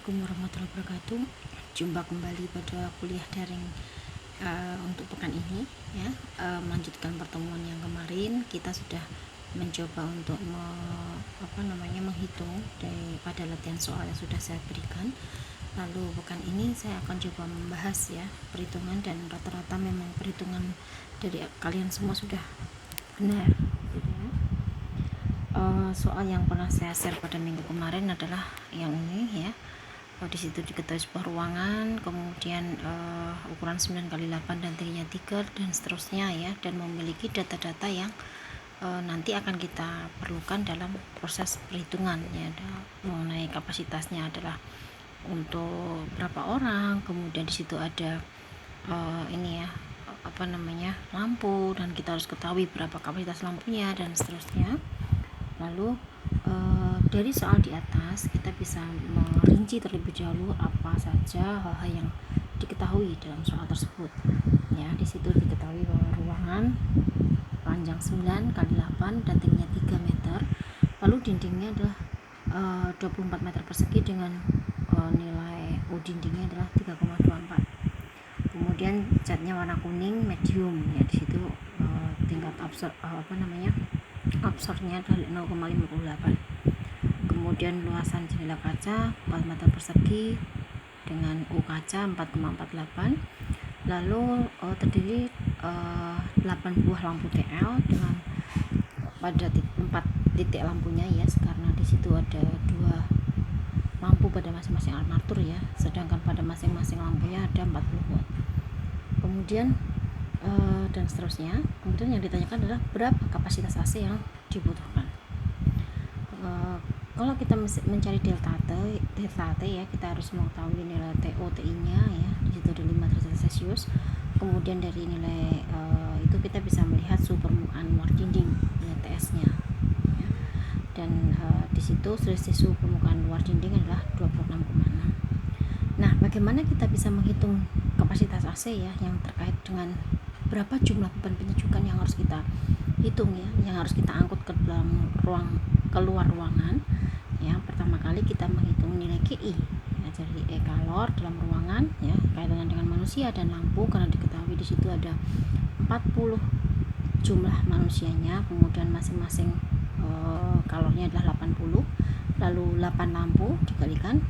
Assalamualaikum warahmatullahi wabarakatuh. Jumpa kembali pada kuliah daring untuk pekan ini ya. Melanjutkan pertemuan yang kemarin, kita sudah mencoba untuk menghitung daripada latihan soal yang sudah saya berikan. Lalu pekan ini saya akan coba membahas ya perhitungan, dan rata-rata memang perhitungan dari kalian semua sudah benar gitu ya. Soal yang pernah saya share pada minggu kemarin adalah yang ini ya. Di situ diketahui sebuah ruangan, kemudian ukuran 9x8 dan tingginya 3 dan seterusnya ya, dan memiliki data-data yang nanti akan kita perlukan dalam proses perhitungan ya. Mengenai kapasitasnya adalah untuk berapa orang, kemudian di situ ada lampu, dan kita harus ketahui berapa kapasitas lampunya dan seterusnya. Lalu dari soal di atas kita bisa merinci terlebih dahulu apa saja hal-hal yang diketahui dalam soal tersebut ya. Di situ diketahui bahwa ruangan panjang 9x8 dan tingginya 3 meter, lalu dindingnya adalah 24 meter persegi dengan nilai dindingnya adalah 3,24. kemudian catnya warna kuning medium ya. Di situ tingkat absornya adalah 0,58. kemudian luasan jendela kaca 4 meter persegi dengan U kaca 4,48. lalu terdiri 8 buah lampu TL dengan pada 4 titik lampunya ya, karena di situ ada 2 lampu pada masing-masing armatur ya, sedangkan pada masing-masing lampunya ada 40 watt. Kemudian dan seterusnya. Kemudian yang ditanyakan adalah berapa kapasitas AC yang dibutuhkan. Kalau kita mencari delta T ya, kita harus mengetahui nilai TOTI nya ya. Di situ ada 5 derajat Celcius. Kemudian dari nilai itu kita bisa melihat suhu permukaan luar dinding, nilai TS nya ya. Dan di situ selisih suhu permukaan luar dinding adalah 26,6. Nah, bagaimana kita bisa menghitung kapasitas AC ya, yang terkait dengan berapa jumlah beban penyejukan yang harus kita hitung ya, yang harus kita angkut ke dalam keluar ruangan ya. Pertama kali kita menghitung nilai KI ya, jadi kalor dalam ruangan ya, kaitannya dengan manusia dan lampu, karena diketahui di situ ada 40 jumlah manusianya, kemudian masing-masing kalornya adalah 80, lalu 8 lampu dikalikan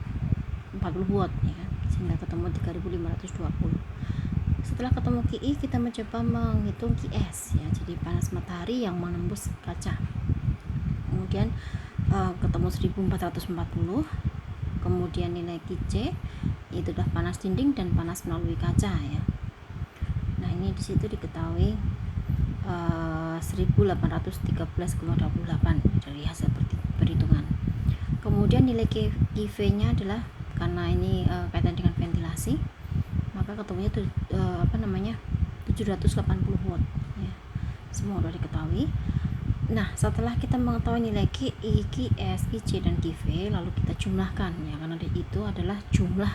40 watt ya, sehingga ketemu 3520. Setelah ketemu KI, kita mencoba menghitung KS ya, jadi panas matahari yang menembus kaca. Kemudian ketemu 1440. Kemudian nilai KC itu adalah panas dinding dan panas melalui kaca ya. Nah, ini di situ diketahui 1813,28 dari hasil perhitungan. Kemudian nilai KV nya adalah, karena ini kaitan dengan ventilasi, maka ketemunya 780 watt ya. Semua sudah diketahui. Nah, setelah kita mengetahui nilai KI, KS, KC dan KV, lalu kita jumlahkan ya, karena itu adalah jumlah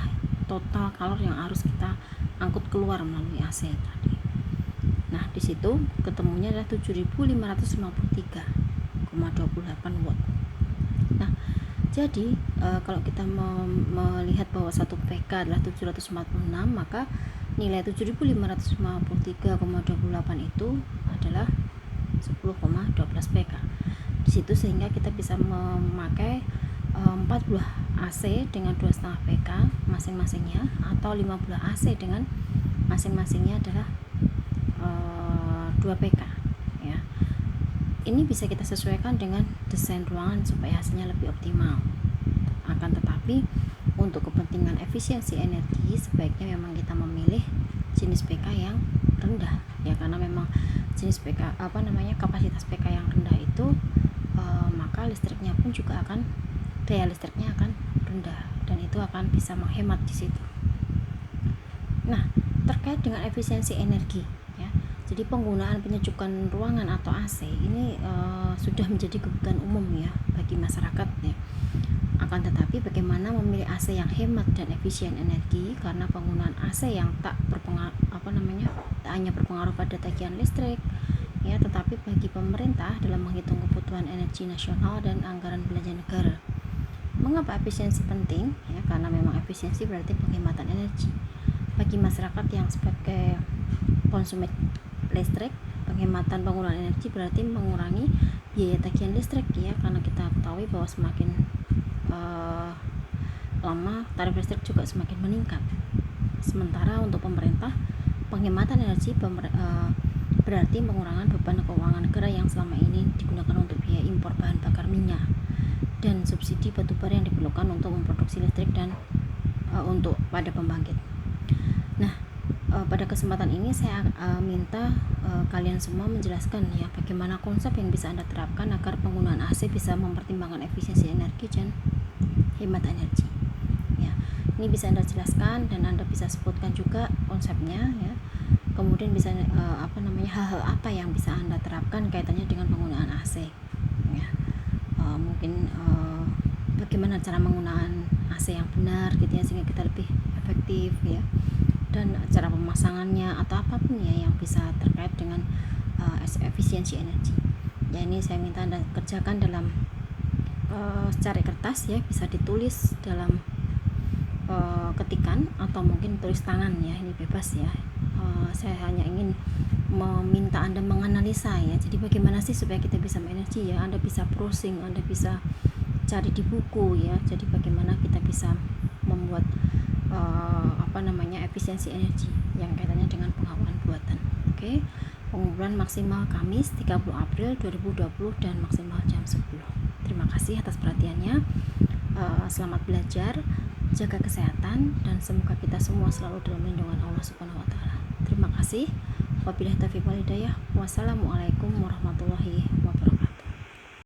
total kalor yang harus kita angkut keluar melalui AC tadi. Nah, di situ ketemunya adalah 7553,28 watt. Nah, jadi kalau kita melihat bahwa 1 PK adalah 746, maka nilai 7553,28 itu adalah 10,12 PK. Di situ sehingga kita bisa memakai 4 buah AC dengan 2,5 PK masing-masingnya, atau 5 buah AC dengan masing-masingnya adalah 2 PK ya. Ini bisa kita sesuaikan dengan desain ruangan supaya hasilnya lebih optimal. Akan tetapi untuk kepentingan efisiensi energi, sebaiknya memang kita memilih jenis PK yang rendah ya, karena memang jenis PK kapasitas PK yang rendah itu maka listriknya pun juga akan, daya listriknya akan rendah, dan itu akan bisa menghemat di situ. Nah, terkait dengan efisiensi energi ya, jadi penggunaan penyejukan ruangan atau AC ini sudah menjadi kebutuhan umum ya bagi masyarakat ya. Akan tetapi bagaimana memilih AC yang hemat dan efisien energi, karena penggunaan AC yang tak hanya berpengaruh pada tagihan listrik ya, tetapi bagi pemerintah dalam menghitung kebutuhan energi nasional dan anggaran belanja negara. Mengapa efisiensi penting? Ya, karena memang efisiensi berarti penghematan energi. Bagi masyarakat yang sebagai konsumen listrik, penghematan penggunaan energi berarti mengurangi biaya tagihan listrik ya, karena kita ketahui bahwa semakin lama tarif listrik juga semakin meningkat. Sementara untuk pemerintah, penghematan energi berarti pengurangan beban keuangan negara yang selama ini digunakan untuk biaya impor bahan bakar minyak dan subsidi batubara yang diperlukan untuk memproduksi listrik dan untuk pada pembangkit. Nah, pada kesempatan ini saya minta kalian semua menjelaskan ya bagaimana konsep yang bisa Anda terapkan agar penggunaan AC bisa mempertimbangkan efisiensi energi dan hemat energi. Ya, ini bisa Anda jelaskan dan Anda bisa sebutkan juga konsepnya ya. Kemudian bisa hal-hal apa yang bisa Anda terapkan kaitannya dengan penggunaan AC. Ya, mungkin bagaimana cara menggunakan AC yang benar gitu ya, sehingga kita lebih efektif ya, dan cara pemasangannya atau apapun ya yang bisa terkait dengan efisiensi energi. Ya, ini saya minta Anda kerjakan dalam secara kertas ya, bisa ditulis dalam ketikan atau mungkin tulis tangan ya, ini bebas ya. Saya hanya ingin meminta Anda menganalisa ya, jadi bagaimana sih supaya kita bisa energi ya. Anda bisa browsing, Anda bisa cari di buku ya, jadi bagaimana kita bisa membuat efisiensi energi yang kaitannya dengan penghawaan buatan. Oke. Pengumpulan maksimal Kamis 30 April 2020 dan maksimal jam 10. Terima kasih atas perhatiannya. Selamat belajar, jaga kesehatan, dan semoga kita semua selalu dalam lindungan Allah Subhanahu wa taala. Terima kasih. Wabillahi taufiq wal hidayah. Wassalamualaikum warahmatullahi wabarakatuh.